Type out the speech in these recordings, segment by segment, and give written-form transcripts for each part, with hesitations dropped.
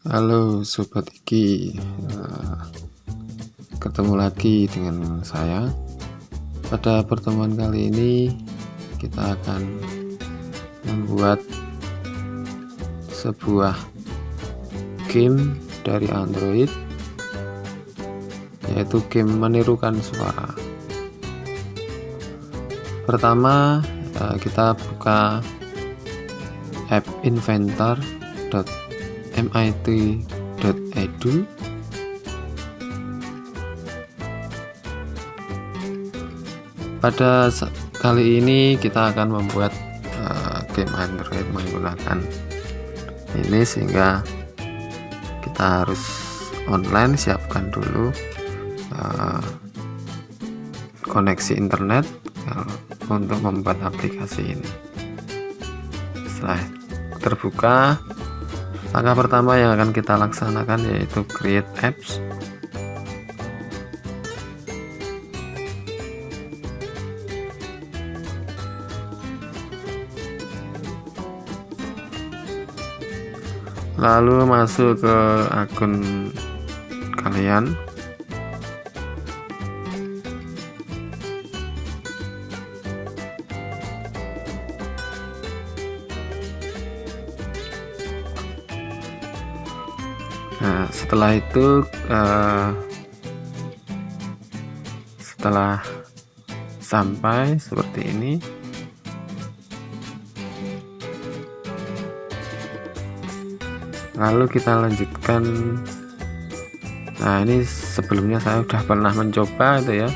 Halo Sobat Iki, ketemu lagi dengan saya. Pada pertemuan kali ini kita akan membuat sebuah game dari Android, yaitu game menirukan suara. Pertama kita buka app inventor.mit.edu. Pada kali ini kita akan membuat game Android menggunakan ini, sehingga kita harus online, siapkan dulu koneksi internet untuk membuat aplikasi ini. Setelah terbuka, langkah pertama yang akan kita laksanakan yaitu create apps. Lalu masuk ke akun kalian. Nah, setelah itu setelah sampai seperti ini, lalu kita lanjutkan. Nah, ini sebelumnya saya sudah pernah mencoba itu ya.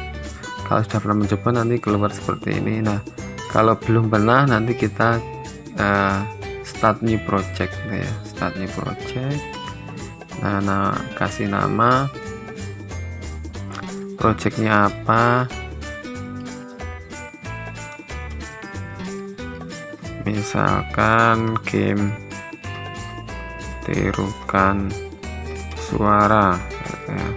Kalau sudah pernah mencoba nanti keluar seperti ini. Nah, kalau belum pernah nanti kita start new project gitu ya. Start new project. Nah, kasih nama projectnya apa, misalkan game Tirukan Suara gitu ya.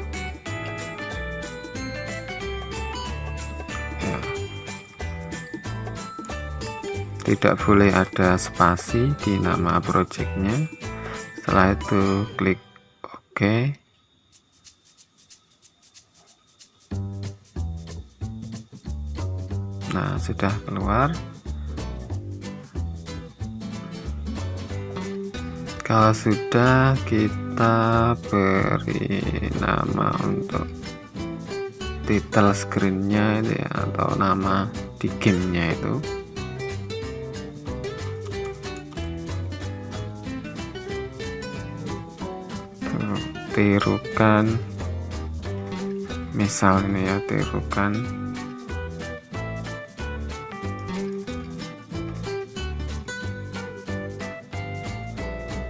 Tidak boleh ada spasi di nama projectnya. Setelah itu klik OK. Nah, sudah keluar. Kalau sudah, kita beri nama untuk title screennya itu ya, atau nama di gamenya itu. Tirukan, misal ini ya, tirukan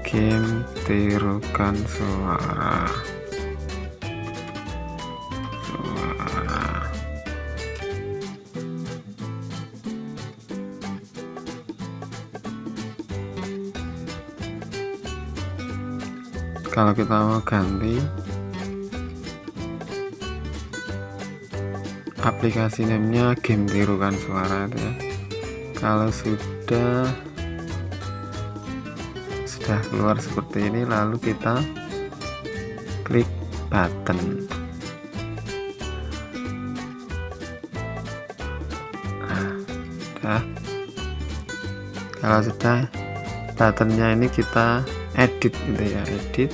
game Tirukan Suara. Kalau kita mau ganti aplikasi namanya game Tirukan Suara itu ya. Kalau sudah keluar seperti ini, lalu kita klik button. Nah, kalau sudah, buttonnya ini kita edit gitu ya, edit.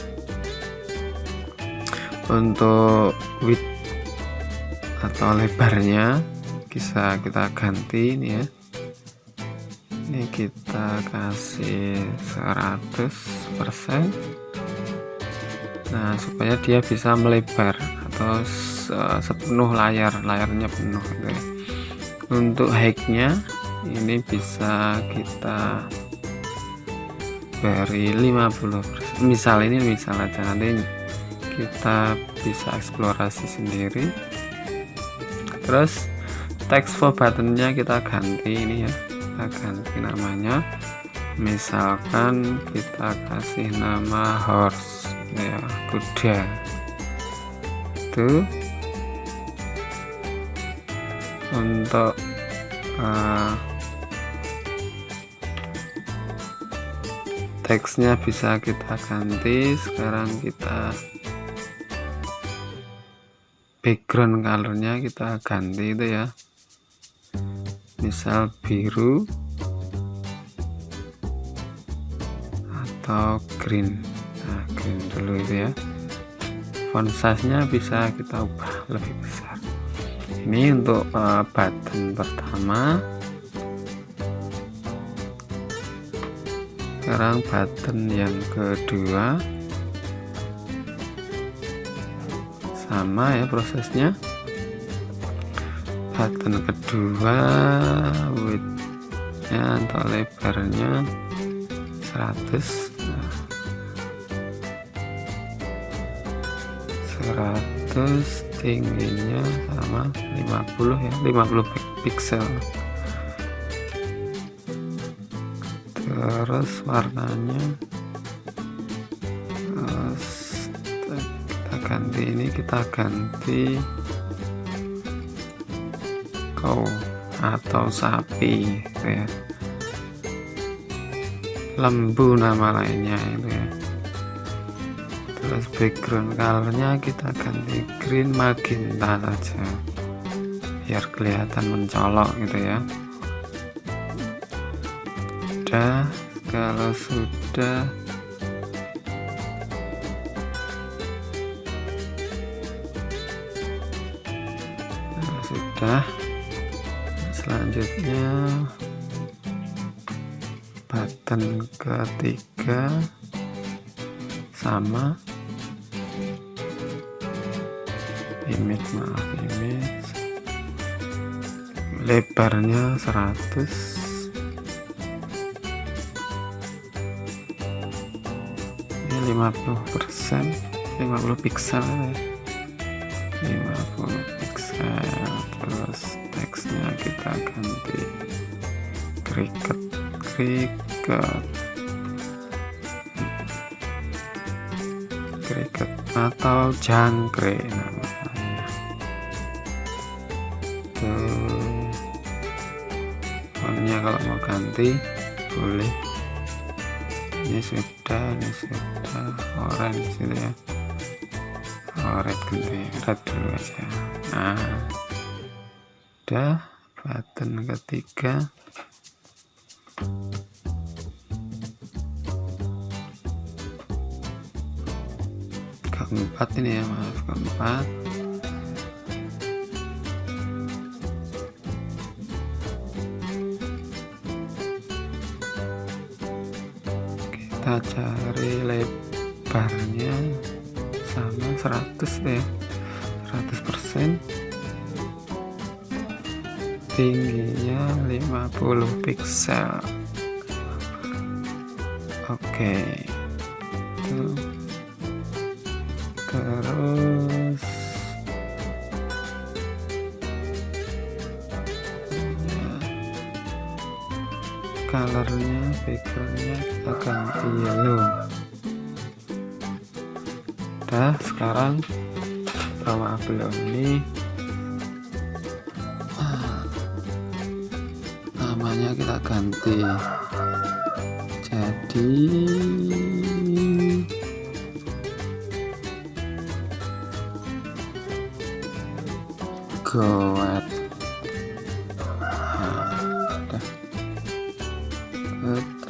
Untuk width atau lebarnya bisa kita ganti ini ya. Ini kita kasih 100%. Nah, supaya dia bisa melebar atau sepenuh layarnya penuh gitu ya. Untuk height-nya ini bisa kita beri 50%. Misal aja, nanti kita bisa eksplorasi sendiri. Terus text for buttonnya kita ganti ini ya, kita ganti namanya, misalkan kita kasih nama horse ya, kuda. Itu untuk teksnya bisa kita ganti. Sekarang kita background colornya kita ganti itu ya, misal biru atau green. Nah, green dulu itu ya. Font size nya bisa kita ubah lebih besar. Ini untuk button pertama. Sekarang button yang kedua, sama ya prosesnya. Button kedua, width-nya atau lebarnya 100. 100, tingginya sama 50 ya, 50 pixel. Terus warnanya kita ganti, ini kita ganti cow atau sapi gitu ya, lembu nama lainnya itu ya. Terus background colornya kita ganti green magenta saja biar kelihatan mencolok gitu ya. Udah, kalau sudah selanjutnya button ketiga sama image lebarnya 100, ini 50%, 50 pixel ya. 50 pixel. Terus teksnya kita ganti cricket atau jangkrik namanya. Tuh, fontnya kalau mau ganti boleh. Ini sudah orange gitu ya. Red ganti red dulu aja. Nah, udah button ketiga. Keempat ini ya, maaf, keempat. Kita cari lebarnya sama 100 ya, 100%. Tingginya 50 pixel. Oke. Terus colornya, backgroundnya kita ganti yellow. Udah, sekarang belum ini namanya kita ganti jadi goat.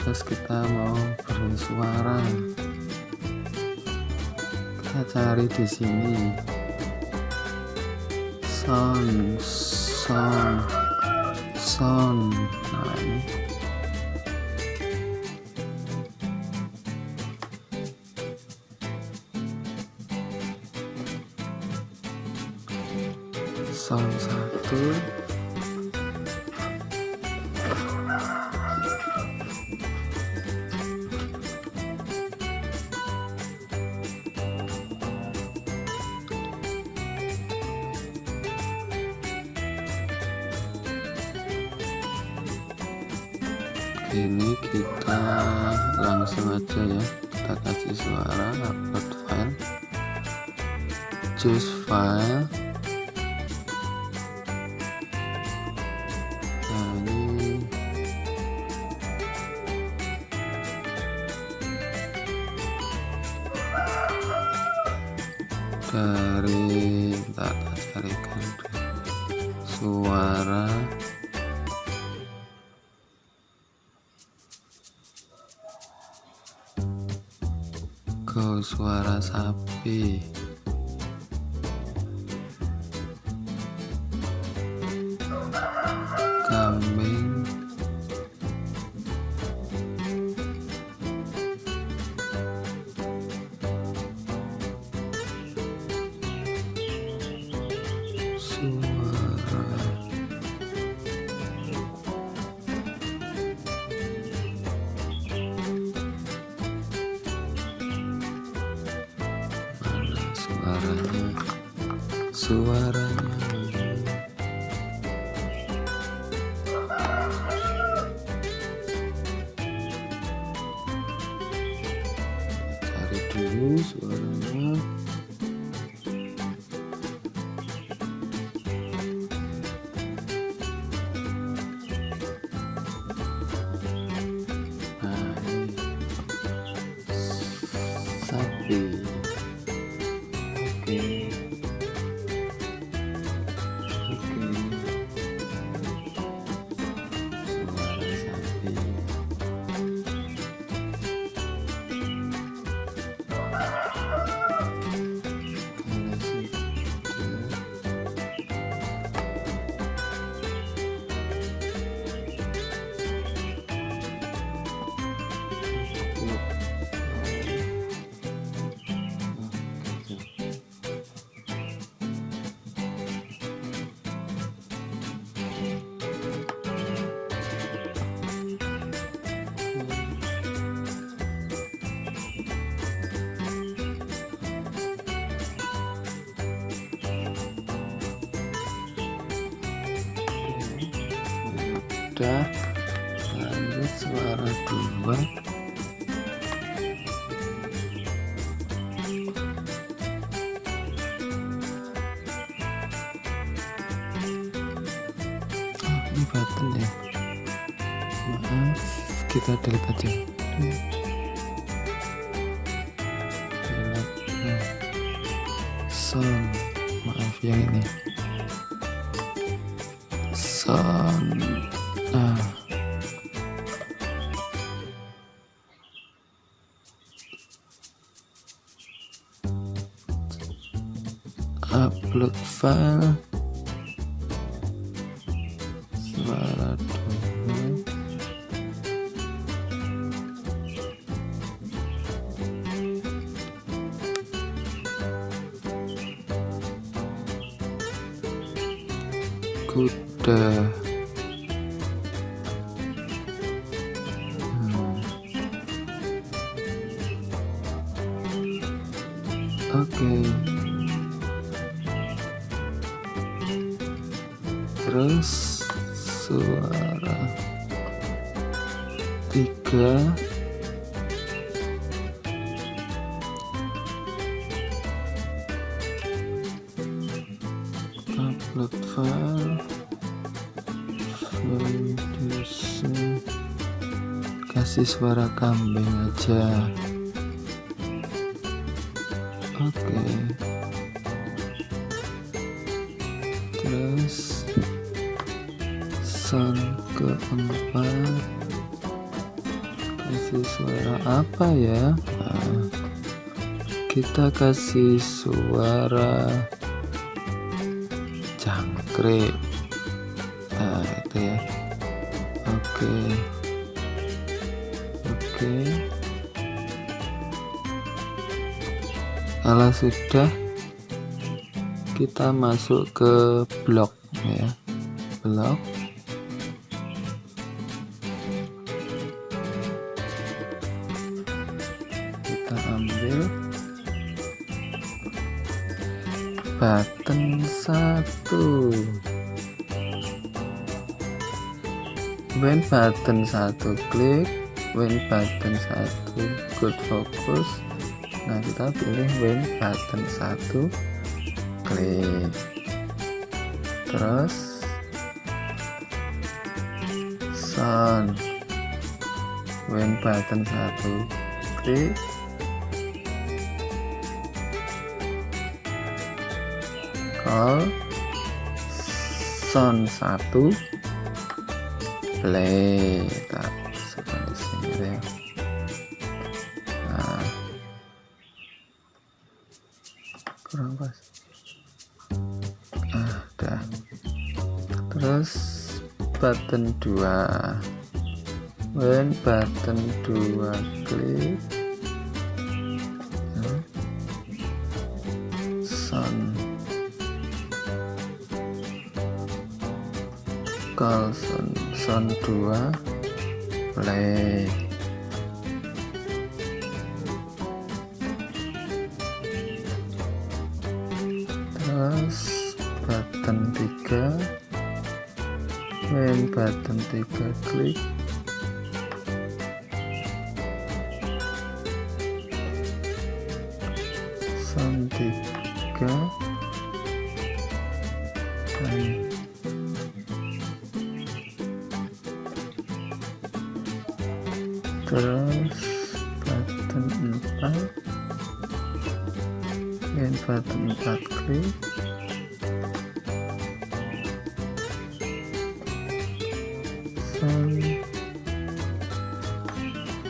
Terus kita mau bersuara, kita cari di sini sound. Nah, ini sound 1. Ini kita langsung aja ya, kita kasih suara, upload file, choose file. Nah, ini dari tak carikan suara suara sapi. Kambing. Suara suaranya cari dulu suaranya. Nah, ini sapi. Udah, lanjut suara 2. Ini button ya, maaf, kita delete aja. Sound, maaf yang ini sound. Upload file suara 2. Kuda. Oke. Terus suara 3. Upload file. Kasih suara kambing aja. Oke. Terus sound keempat, kasih suara apa ya? Nah, kita kasih suara jangkrik. Nah, itu ya. Oke. Kalau sudah, kita masuk ke blok ya. Blok. Kita ambil button 1. When button 1 klik, when button 1 good focus. Nah, kita pilih when button 1 klik. Terus sound when button 1 klik. call sound 1 play. Kita masukkan di sini ya. Nah, kurang pas. Udah. Terus button 2, when button 2 klik, sound call sound 2 play. Terus button 3, when button 3 klik, sound 3 play. Terus button 4, when button 4 klik, sound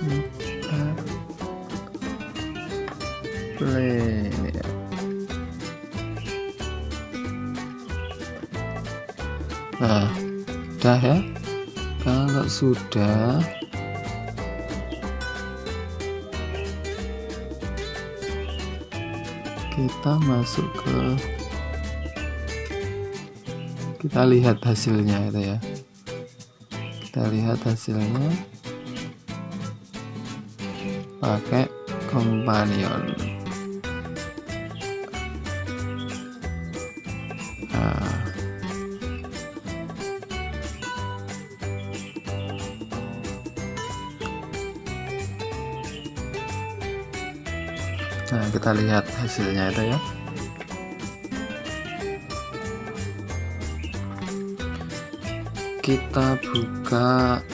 4 play. Ini ya. Nah, udah ya. Kalau sudah, kita masuk ke, kita lihat hasilnya itu ya. Kita lihat hasilnya pakai companion. Nah, kita lihat hasilnya itu ya. Kita buka